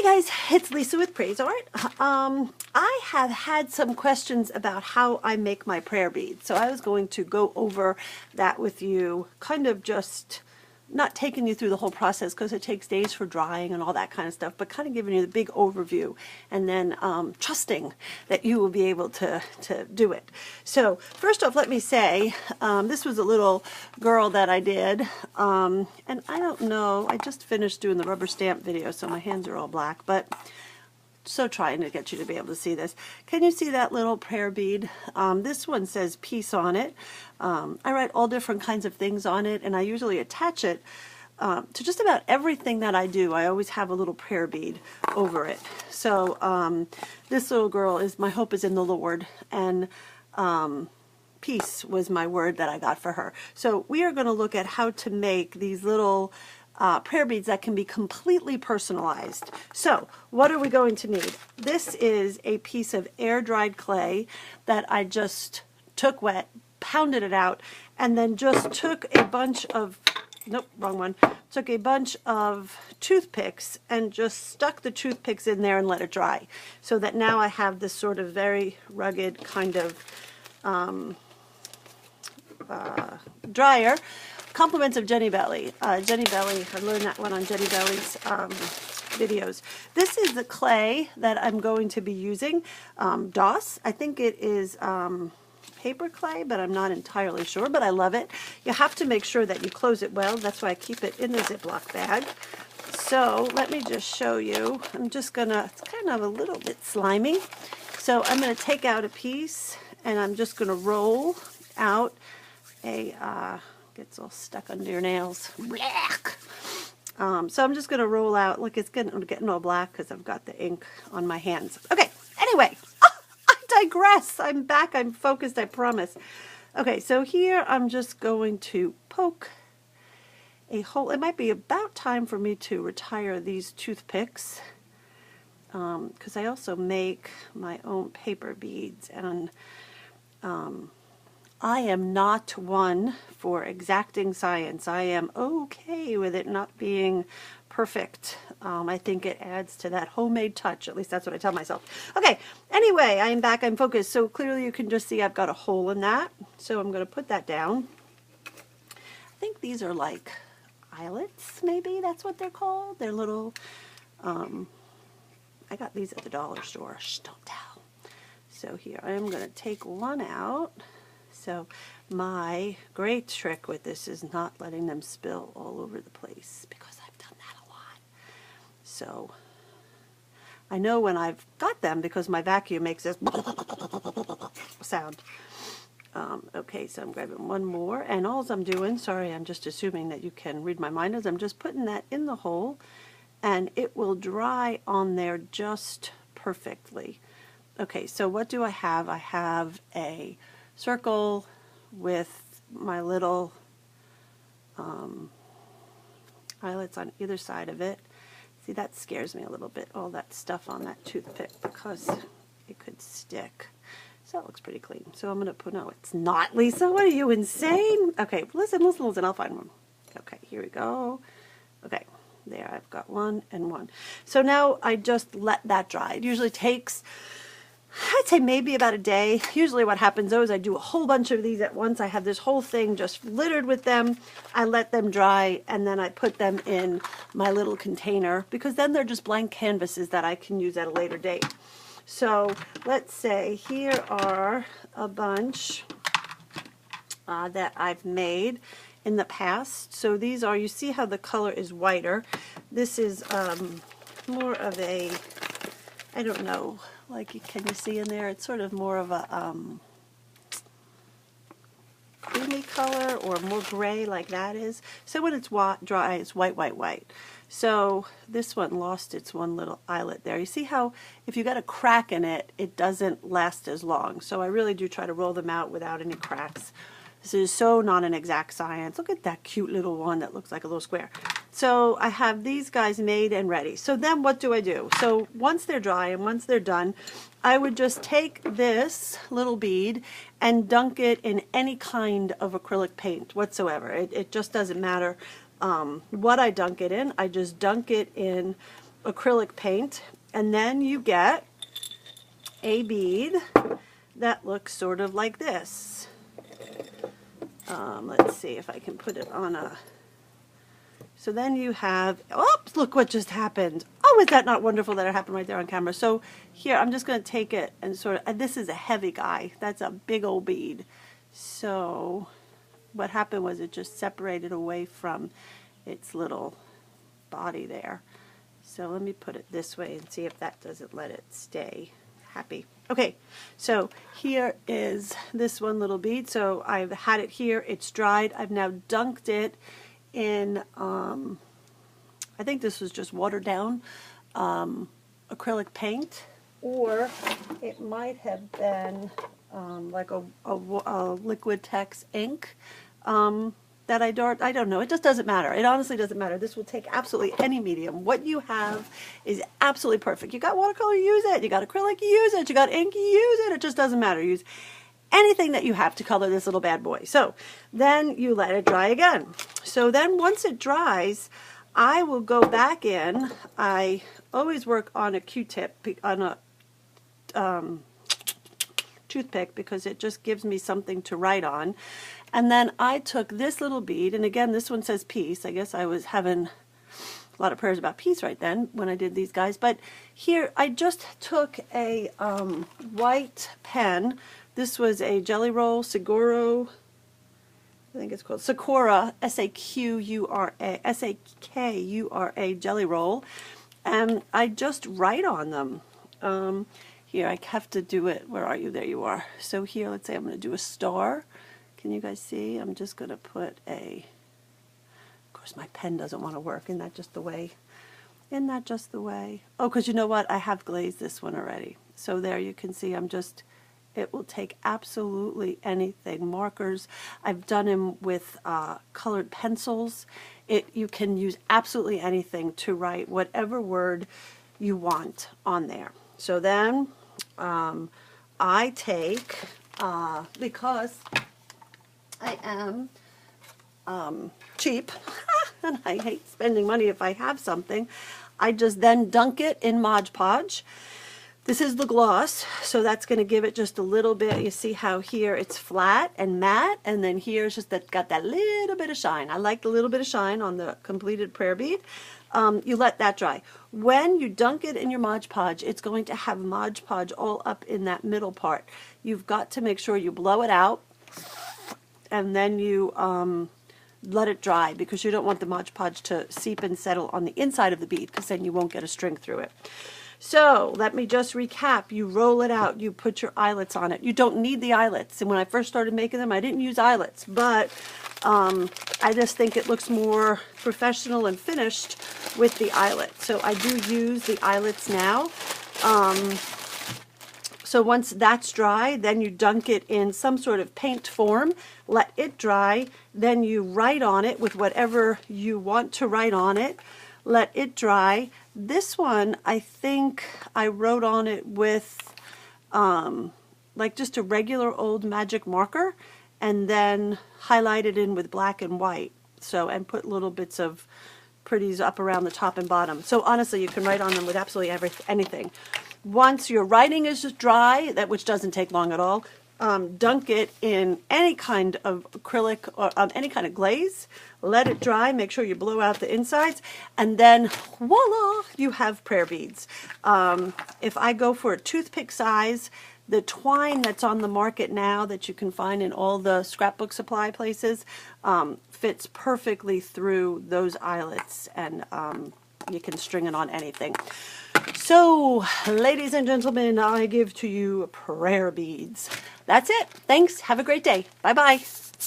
guys, it's Lisa with Praise Art. I have had some questions about how I make my prayer beads, so I was going to go over that with you, kind of just not taking you through the whole process because it takes days for drying and all that kind of stuff, but kind of giving you the big overview and then trusting that you will be able to do it. So first off, let me say, this was a little girl that I did, and I don't know, I just finished doing the rubber stamp video, so my hands are all black, but so trying to get you to be able to see this. Can you see that little prayer bead? This one says peace on it. I write all different kinds of things on it, and I usually attach it to just about everything that I do. I always have a little prayer bead over it. So this little girl is, my hope is in the Lord, and peace was my word that I got for her. So we are going to look at how to make these little prayer beads that can be completely personalized. So what are we going to need? This is a piece of air-dried clay that I just took wet, pounded it out, and then just took a bunch of, nope, wrong one, took a bunch of toothpicks and just stuck the toothpicks in there and let it dry, so that now I have this sort of very rugged kind of dryer. Compliments of Jenny Belly. Jenny Belly, I learned that one on Jenny Belly's videos. This is the clay that I'm going to be using. DOS, I think it is paper clay, but I'm not entirely sure, but I love it. You have to make sure that you close it well. That's why I keep it in the Ziploc bag. So let me just show you. I'm just gonna, it's kind of a little bit slimy. So I'm gonna take out a piece and I'm just gonna roll out a, gets all stuck under your nails. Black. So I'm just going to roll out. Look, it's getting all black because I've got the ink on my hands. Okay, anyway, I digress. I'm back. I'm focused, I promise. Okay, so here I'm just going to poke a hole. It might be about time for me to retire these toothpicks because I also make my own paper beads, and I am not one for exacting science. I am okay with it not being perfect. I think it adds to that homemade touch. At least that's what I tell myself. Okay, anyway, I am back. I'm focused. So clearly you can just see I've got a hole in that. So I'm going to put that down. I think these are like eyelets, maybe that's what they're called. They're little, I got these at the dollar store. Shh, don't tell. So here, I am going to take one out. So my great trick with this is not letting them spill all over the place, because I've done that a lot. So I know when I've got them because my vacuum makes this sound. Okay, so I'm grabbing one more, and all I'm doing, sorry, I'm just assuming that you can read my mind, is I'm just putting that in the hole, and it will dry on there just perfectly. Okay, so what do I have? I have a circle with my little eyelets on either side of it. See, that scares me a little bit, all that stuff on that toothpick, because it could stick. So it looks pretty clean. So I'm going to put, no, it's not, Lisa. What are you, insane? Okay, listen, I'll find one. Okay, here we go. Okay, there, I've got one and one. So now I just let that dry. It usually takes, I'd say maybe about a day. Usually what happens though is I do a whole bunch of these at once. I have this whole thing just littered with them. I let them dry, and then I put them in my little container, because then they're just blank canvases that I can use at a later date. So let's say here are a bunch that I've made in the past. So these are, you see how the color is whiter. This is more of a, I don't know, like, can you see in there? It's sort of more of a creamy color, or more gray, like that is. So when it's dry, it's white, white, white. So this one lost its one little eyelet there. You see how if you got a crack in it, it doesn't last as long. So I really do try to roll them out without any cracks. This is so not an exact science. Look at that cute little one that looks like a little square. So I have these guys made and ready. So then what do I do? So once they're dry and once they're done, I would just take this little bead and dunk it in any kind of acrylic paint whatsoever. It just doesn't matter what I dunk it in. I just dunk it in acrylic paint, and then you get a bead that looks sort of like this. Let's see if I can put it on a... So then you have, oops, look what just happened. Oh, is that not wonderful that it happened right there on camera? So here, I'm just going to take it and sort of, and this is a heavy guy. That's a big old bead. So what happened was it just separated away from its little body there. So let me put it this way and see if that doesn't let it stay happy. Okay, so here is this one little bead. So I've had it here, it's dried. I've now dunked it in, I think this was just watered down acrylic paint, or it might have been like a liquid text ink that I don't know. It just doesn't matter. It honestly doesn't matter. This will take absolutely any medium. What you have is absolutely perfect. You got watercolor, use it. You got acrylic, use it. You got ink, use it. It just doesn't matter. Use anything that you have to color this little bad boy. So then you let it dry again. So then once it dries, I will go back in. I always work on a Q-tip, on a toothpick, because it just gives me something to write on. And then I took this little bead, and again, this one says peace. I guess I was having a lot of prayers about peace right then when I did these guys. But here, I just took a white pen. This was a Jelly Roll Seguro, I think it's called Sakura, S-A-Q-U-R-A, S-A-K-U-R-A Jelly Roll. And I just write on them. Here, I have to do it. Where are you? There you are. So here, let's say I'm going to do a star. Can you guys see? I'm just going to put a, of course my pen doesn't want to work. Isn't that just the way? Isn't that just the way? Oh, because you know what? I have glazed this one already. So there you can see I'm just, it will take absolutely anything. Markers, I've done them with colored pencils. You can use absolutely anything to write whatever word you want on there. So then I take, because I am cheap, and I hate spending money if I have something, I just then dunk it in Mod Podge. This is the gloss, so that's going to give it just a little bit. You see how here it's flat and matte, and then here it's just got that little bit of shine. I like the little bit of shine on the completed prayer bead. You let that dry. When you dunk it in your Mod Podge, it's going to have Mod Podge all up in that middle part. You've got to make sure you blow it out, and then you let it dry, because you don't want the Mod Podge to seep and settle on the inside of the bead, because then you won't get a string through it. So let me just recap. You roll it out, you put your eyelets on it. You don't need the eyelets, and when I first started making them I didn't use eyelets, but I just think it looks more professional and finished with the eyelet. So I do use the eyelets now. So once that's dry, then you dunk it in some sort of paint form, let it dry, then you write on it with whatever you want to write on it, let it dry. This one, I think I wrote on it with like just a regular old magic marker, and then highlighted in with black and white. So, and put little bits of pretties up around the top and bottom. So honestly, you can write on them with absolutely anything. Once your writing is dry, which doesn't take long at all, dunk it in any kind of acrylic or any kind of glaze. Let it dry. Make sure you blow out the insides, and then voila, you have prayer beads. If I go for a toothpick size, the twine that's on the market now that you can find in all the scrapbook supply places fits perfectly through those eyelets, and you can string it on anything. So, ladies and gentlemen, I give to you prayer beads. That's it. Thanks. Have a great day. Bye-bye.